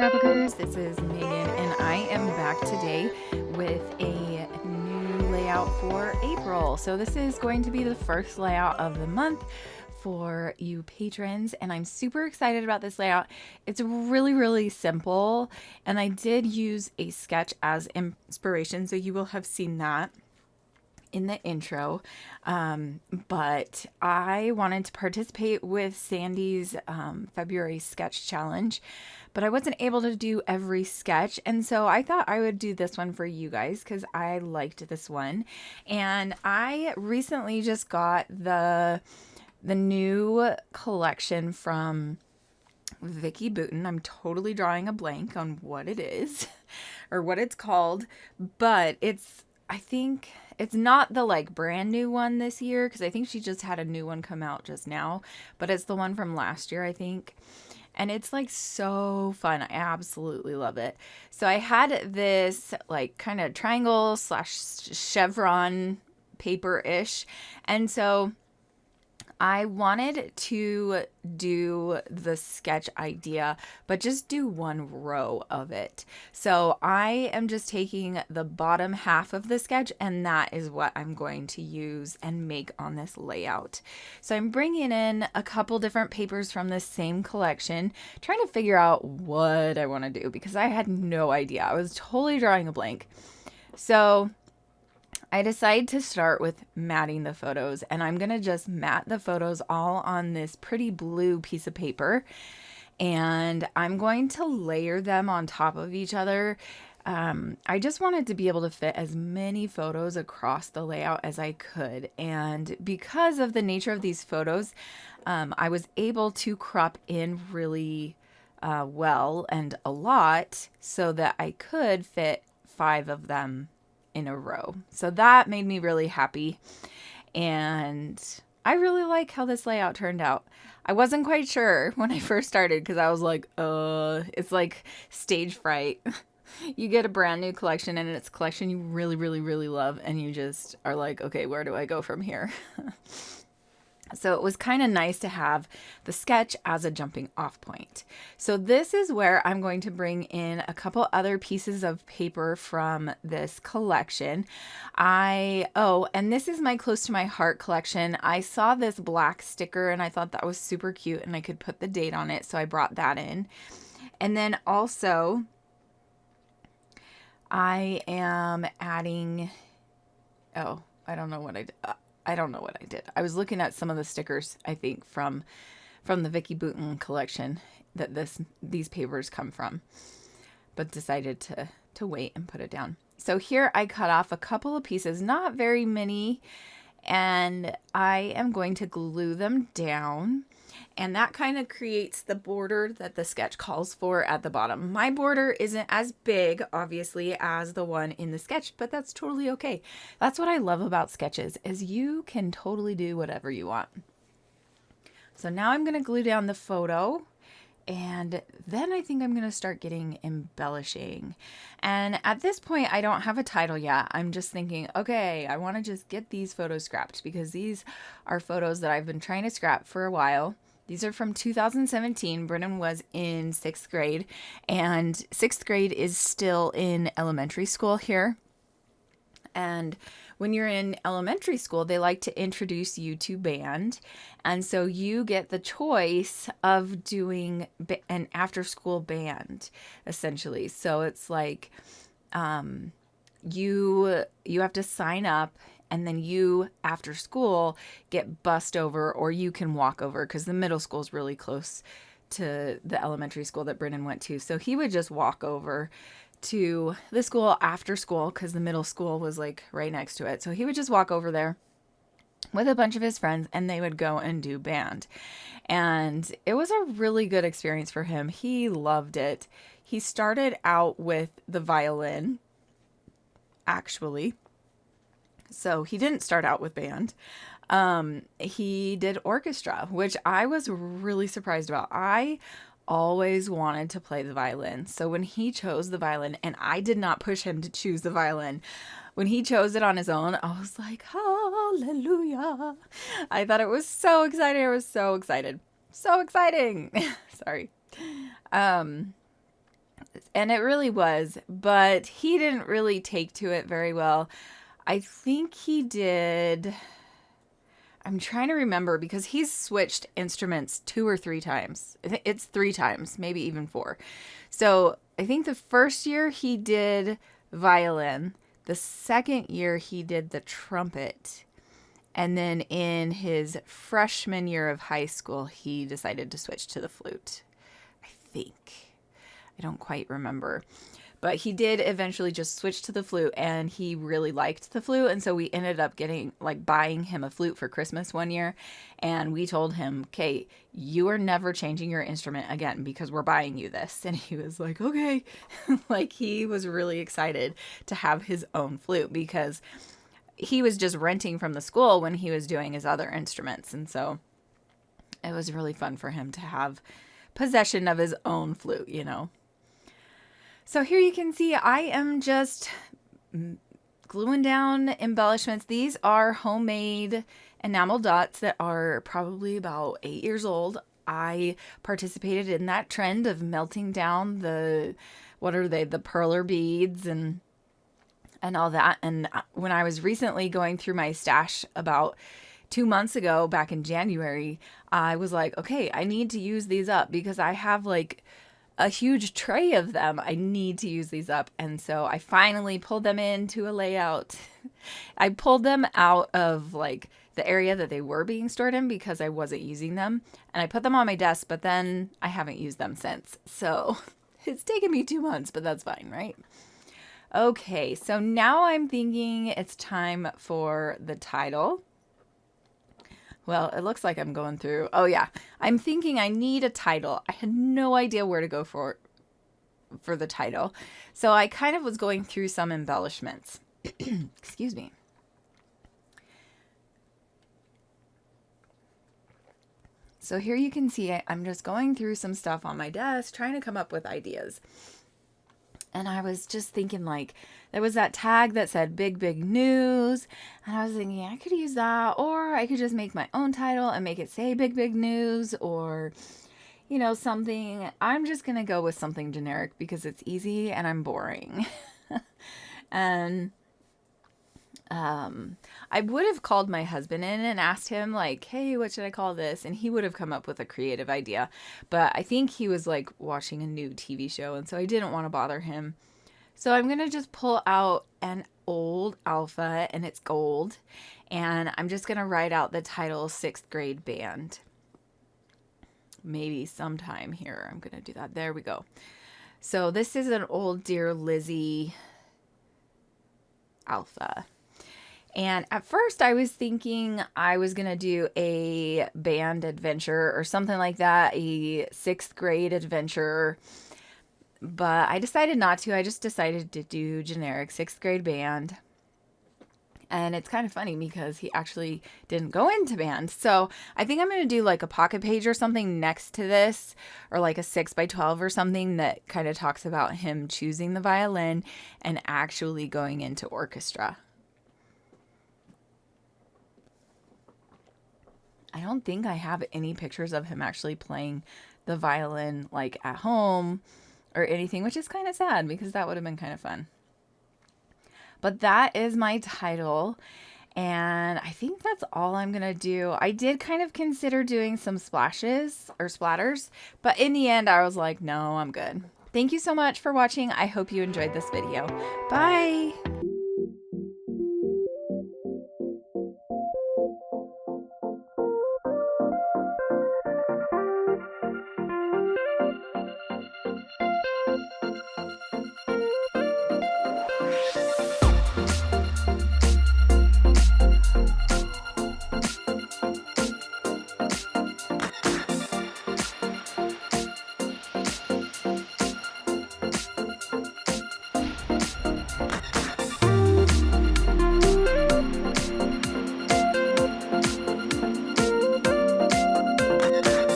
Scrapbookers, this is Megan and I am back today with a new layout for April. So this is going to be the first layout of the month for you patrons, and I'm super excited about this layout. It's really simple, and I did use a sketch as inspiration, so you will have seen that in the intro, but I wanted to participate with Sandy's February sketch challenge, but I wasn't able to do every sketch, and so I thought I would do this one for you guys because I liked this one. And I recently just got the new collection from Vicky Booten. I'm totally drawing a blank on what it is or what it's called, but I think it's not the like brand new one this year, because I think she just had a new one come out just now, but it's the one from last year, I think. And it's like so fun. I absolutely love it. So I had this like kind of triangle slash chevron paper-ish. And so I wanted to do the sketch idea, but just do one row of it. So I am just taking the bottom half of the sketch, and that is what I'm going to use and make on this layout. So I'm bringing in a couple different papers from this same collection, trying to figure out what I want to do because I had no idea. I was totally drawing a blank. So I decided to start with matting the photos, and I'm going to just mat the photos all on this pretty blue piece of paper, and I'm going to layer them on top of each other. I just wanted to be able to fit as many photos across the layout as I could, and because of the nature of these photos, I was able to crop in really well and a lot so that I could fit 5 of them in a row. So that made me really happy, and I really like how this layout turned out. I wasn't quite sure when I first started because I was like, it's like stage fright. You get a brand new collection, and it's a collection you really love, and you just are like, okay, where do I go from here? So it was kind of nice to have the sketch as a jumping off point. So this is where I'm going to bring in a couple other pieces of paper from this collection. And this is my Close to My Heart collection. I saw this black sticker and I thought that was super cute and I could put the date on it, so I brought that in. And then also I am adding, I don't know what I did. I don't know what I did. I was looking at some of the stickers, I think, from the Vicky Booten collection that these papers come from, but decided to wait and put it down. So here I cut off a couple of pieces, not very many, and I am going to glue them down. And that kind of creates the border that the sketch calls for at the bottom. My border isn't as big, obviously, as the one in the sketch, but that's totally okay. That's what I love about sketches, is you can totally do whatever you want. So now I'm going to glue down the photo, and then I think I'm going to start getting embellishing. And at this point, I don't have a title yet. I'm just thinking, okay, I want to just get these photos scrapped because these are photos that I've been trying to scrap for a while. These are from 2017. Brennan was in 6th grade, and 6th grade is still in elementary school here. And when you're in elementary school, they like to introduce you to band. And so you get the choice of doing an after-school band, essentially. So it's like you have to sign up, and then you, after school, get bussed over, or you can walk over because the middle school is really close to the elementary school that Brennan went to. So he would just walk over to the school after school because the middle school was like right next to it. So he would just walk over there with a bunch of his friends, and they would go and do band. And it was a really good experience for him. He loved it. He started out with the violin, actually. So he didn't start out with band. He did orchestra, which I was really surprised about. I always wanted to play the violin. So when he chose the violin, and I did not push him to choose the violin, when he chose it on his own, I was like, hallelujah. I thought it was so exciting. I was so excited. So exciting. Sorry. And it really was, but he didn't really take to it very well. I think he did. I'm trying to remember because he's switched instruments 2 or 3 times. I think it's 3 times, maybe even 4. So I think the first year he did violin. The second year he did the trumpet. And then in his freshman year of high school, he decided to switch to the flute. I think. I don't quite remember. But he did eventually just switch to the flute, and he really liked the flute. And so we ended up buying him a flute for Christmas one year. And we told him, okay, you are never changing your instrument again because we're buying you this. And he was like, okay. Like, he was really excited to have his own flute because he was just renting from the school when he was doing his other instruments. And so it was really fun for him to have possession of his own flute, you know. So here you can see I am just gluing down embellishments. These are homemade enamel dots that are probably about 8 years old. I participated in that trend of melting down the perler beads and all that. And when I was recently going through my stash about 2 months ago, back in January, I was like, okay, I need to use these up because I have like a huge tray of them. I need to use these up. And so I finally pulled them into a layout. I pulled them out of like the area that they were being stored in because I wasn't using them. And I put them on my desk, but then I haven't used them since. So it's taken me 2 months, but that's fine, right? Okay, so now I'm thinking it's time for the title. Well, it looks like I'm going through. Oh yeah, I'm thinking I need a title. I had no idea where to go for the title. So I kind of was going through some embellishments. Excuse me. So here you can see I'm just going through some stuff on my desk, trying to come up with ideas. And I was just thinking, like, there was that tag that said big, big news. And I was thinking I could use that, or I could just make my own title and make it say big, big news, or, you know, something. I'm just going to go with something generic because it's easy and I'm boring. And I would have called my husband in and asked him, like, hey, what should I call this? And he would have come up with a creative idea. But I think he was like watching a new TV show, and so I didn't want to bother him. So I'm going to just pull out an old alpha, and it's gold. And I'm just going to write out the title 6th grade band. Maybe sometime here I'm going to do that. There we go. So this is an old Dear Lizzie alpha. And at first I was thinking I was going to do a band adventure or something like that, a 6th grade adventure, but I decided not to. I just decided to do generic 6th grade band. And it's kind of funny because he actually didn't go into band. So I think I'm going to do like a pocket page or something next to this, or like a 6x12 or something that kind of talks about him choosing the violin and actually going into orchestra. I don't think I have any pictures of him actually playing the violin like at home or anything, which is kind of sad because that would have been kind of fun. But that is my title, and I think that's all I'm going to do. I did kind of consider doing some splashes or splatters, but in the end I was like, no, I'm good. Thank you so much for watching. I hope you enjoyed this video. Bye!